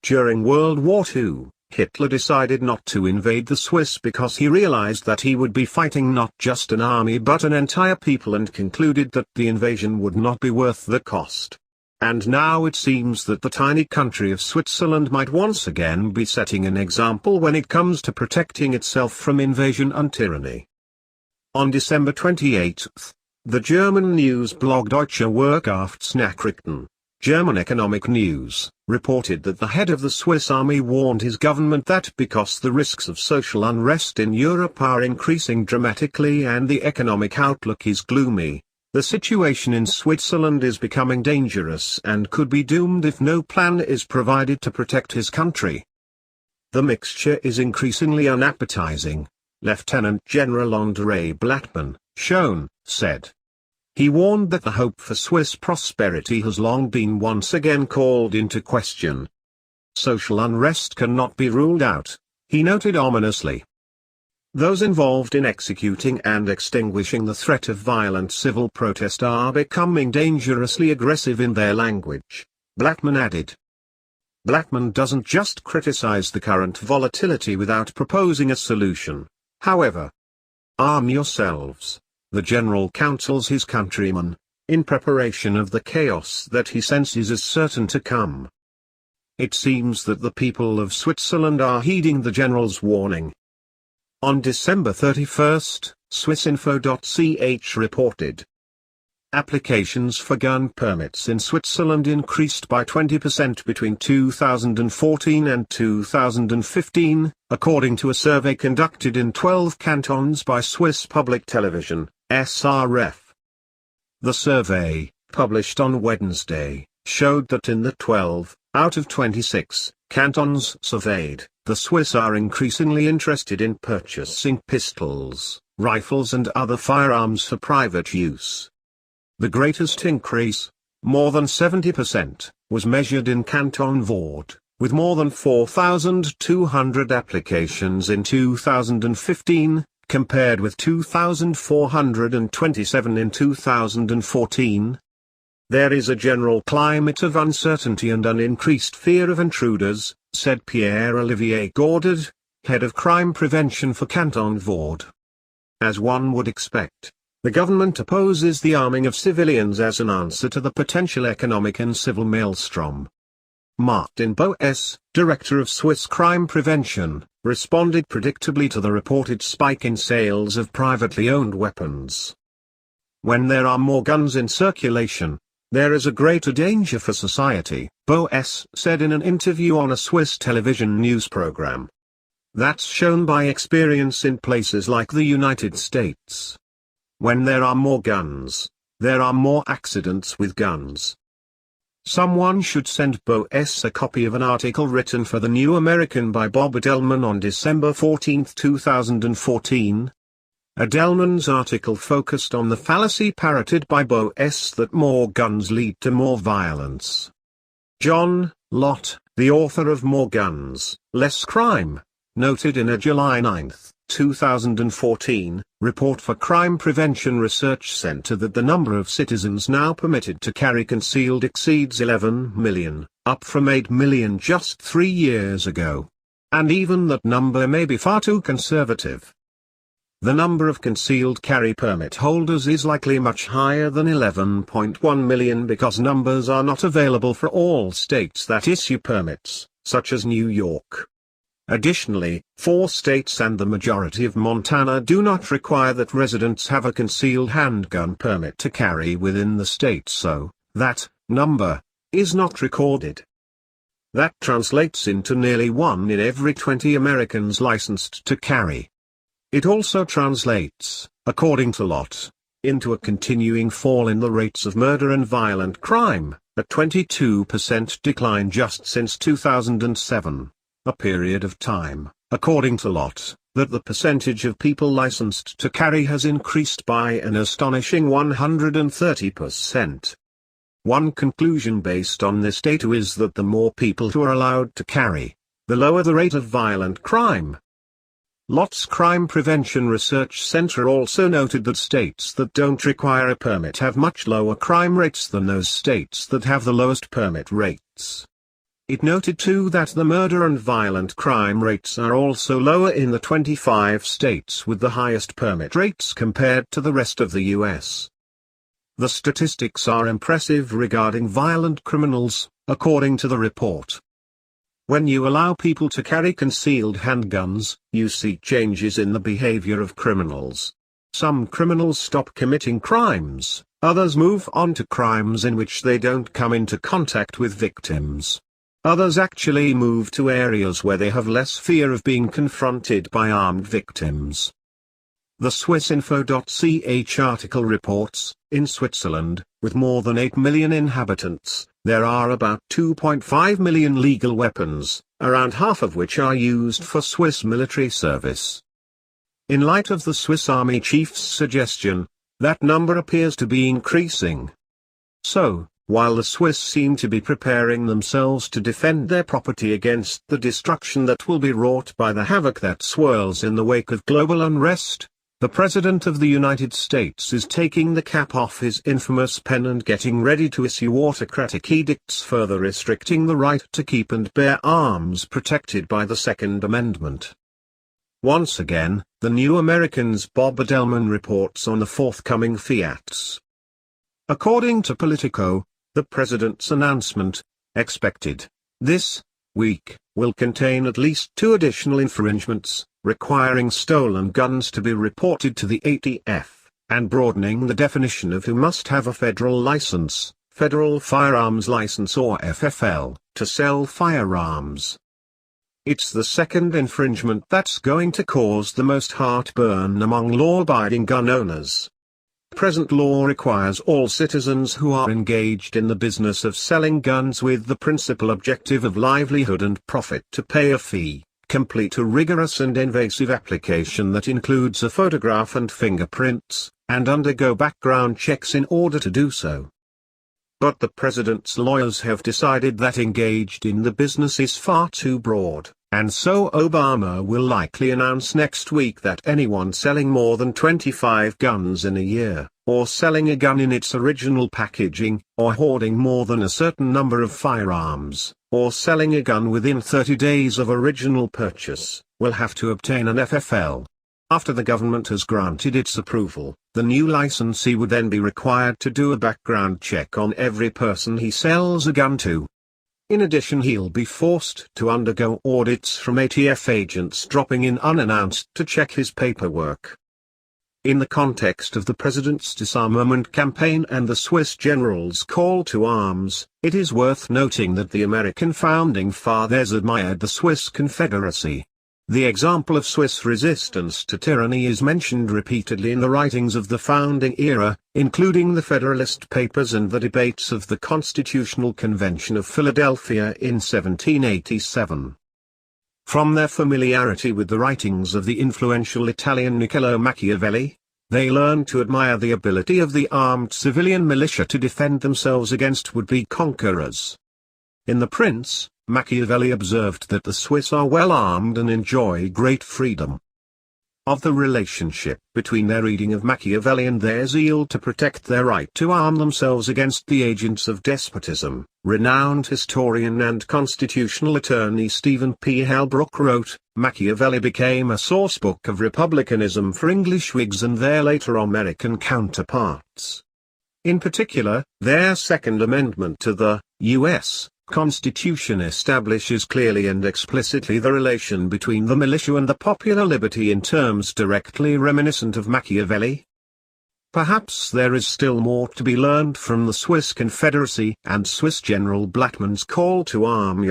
During World War II, Hitler decided not to invade the Swiss because he realized that he would be fighting not just an army but an entire people, and concluded that the invasion would not be worth the cost. And now it seems that the tiny country of Switzerland might once again be setting an example when it comes to protecting itself from invasion and tyranny. On December 28, the German news blog Deutsche Wirtschafts Nachrichten, German economic news, reported that the head of the Swiss army warned his government that because the risks of social unrest in Europe are increasing dramatically and the economic outlook is gloomy, the situation in Switzerland is becoming dangerous and could be doomed if no plan is provided to protect his country. The mixture is increasingly unappetizing, Lieutenant General Andre Blattmann, shown, said. He warned that the hope for Swiss prosperity has long been once again called into question. Social unrest cannot be ruled out, he noted ominously. Those involved in executing and extinguishing the threat of violent civil protest are becoming dangerously aggressive in their language, Blattmann added. Blattmann doesn't just criticize the current volatility without proposing a solution, however. Arm yourselves, the general counsels his countrymen, in preparation of the chaos that he senses is certain to come. It seems that the people of Switzerland are heeding the general's warning. On December 31, Swissinfo.ch reported. Applications for gun permits in Switzerland increased by 20% between 2014 and 2015, according to a survey conducted in 12 cantons by Swiss Public Television, SRF. The survey, published on Wednesday, showed that in the 12, out of 26, cantons surveyed, the Swiss are increasingly interested in purchasing pistols, rifles and other firearms for private use. The greatest increase, more than 70%, was measured in Canton Vaud, with more than 4,200 applications in 2015, compared with 2,427 in 2014. There is a general climate of uncertainty and an increased fear of intruders, said Pierre-Olivier Gaudard, head of crime prevention for Canton Vaud. As one would expect, the government opposes the arming of civilians as an answer to the potential economic and civil maelstrom. Martin Boes, director of Swiss crime prevention, responded predictably to the reported spike in sales of privately owned weapons. When there are more guns in circulation, there is a greater danger for society, Boes said in an interview on a Swiss television news program. That's shown by experience in places like the United States. When there are more guns, there are more accidents with guns. Someone should send Boes a copy of an article written for The New American by Bob Edelman on December 14, 2014. Edelman's article focused on the fallacy parroted by Boes that more guns lead to more violence. John Lott, the author of More Guns, Less Crime, noted in a July 9, 2014, report for Crime Prevention Research Center that the number of citizens now permitted to carry concealed exceeds 11 million, up from 8 million just 3 years ago. And even that number may be far too conservative. The number of concealed carry permit holders is likely much higher than 11.1 million because numbers are not available for all states that issue permits, such as New York. Additionally, 4 states and the majority of Montana do not require that residents have a concealed handgun permit to carry within the state, so that number is not recorded. That translates into nearly 1 in every 20 Americans licensed to carry. It also translates, according to Lott, into a continuing fall in the rates of murder and violent crime, a 22% decline just since 2007. A period of time, according to Lott, that the percentage of people licensed to carry has increased by an astonishing 130%. One conclusion based on this data is that the more people who are allowed to carry, the lower the rate of violent crime. Lott's Crime Prevention Research Center also noted that states that don't require a permit have much lower crime rates than those states that have the lowest permit rates. It noted too that the murder and violent crime rates are also lower in the 25 states with the highest permit rates compared to the rest of the US. The statistics are impressive regarding violent criminals, according to the report. When you allow people to carry concealed handguns, you see changes in the behavior of criminals. Some criminals stop committing crimes, others move on to crimes in which they don't come into contact with victims. Others actually move to areas where they have less fear of being confronted by armed victims. The Swissinfo.ch article reports, in Switzerland, with more than 8 million inhabitants, there are about 2.5 million legal weapons, around half of which are used for Swiss military service. In light of the Swiss Army chief's suggestion, that number appears to be increasing. So, while the Swiss seem to be preparing themselves to defend their property against the destruction that will be wrought by the havoc that swirls in the wake of global unrest, the President of the United States is taking the cap off his infamous pen and getting ready to issue autocratic edicts further restricting the right to keep and bear arms protected by the Second Amendment. Once again, the New American's Bob Edelman reports on the forthcoming fiats. According to Politico, the President's announcement, expected this week, will contain at least 2 additional infringements, requiring stolen guns to be reported to the ATF, and broadening the definition of who must have a federal license, Federal Firearms License or FFL, to sell firearms. It's the second infringement that's going to cause the most heartburn among law-abiding gun owners. Present law requires all citizens who are engaged in the business of selling guns with the principal objective of livelihood and profit to pay a fee, complete a rigorous and invasive application that includes a photograph and fingerprints, and undergo background checks in order to do so. But the President's lawyers have decided that engaged in the business is far too broad, and so Obama will likely announce next week that anyone selling more than 25 guns in a year, or selling a gun in its original packaging, or hoarding more than a certain number of firearms, or selling a gun within 30 days of original purchase, will have to obtain an FFL. After the government has granted its approval, the new licensee would then be required to do a background check on every person he sells a gun to. In addition, he'll be forced to undergo audits from ATF agents dropping in unannounced to check his paperwork. In the context of the President's disarmament campaign and the Swiss general's call to arms, it is worth noting that the American founding fathers admired the Swiss Confederacy. The example of Swiss resistance to tyranny is mentioned repeatedly in the writings of the founding era, including the Federalist Papers and the debates of the Constitutional Convention of Philadelphia in 1787. From their familiarity with the writings of the influential Italian Niccolò Machiavelli, they learned to admire the ability of the armed civilian militia to defend themselves against would-be conquerors. In The Prince, Machiavelli observed that the Swiss are well armed and enjoy great freedom. Of the relationship between their reading of Machiavelli and their zeal to protect their right to arm themselves against the agents of despotism, renowned historian and constitutional attorney Stephen P. Halbrook wrote, Machiavelli became a sourcebook of republicanism for English Whigs and their later American counterparts. In particular, their Second Amendment to the U.S. Constitution establishes clearly and explicitly the relation between the militia and the popular liberty in terms directly reminiscent of Machiavelli. Perhaps there is still more to be learned from the Swiss Confederacy and Swiss General Blattmann's call to arm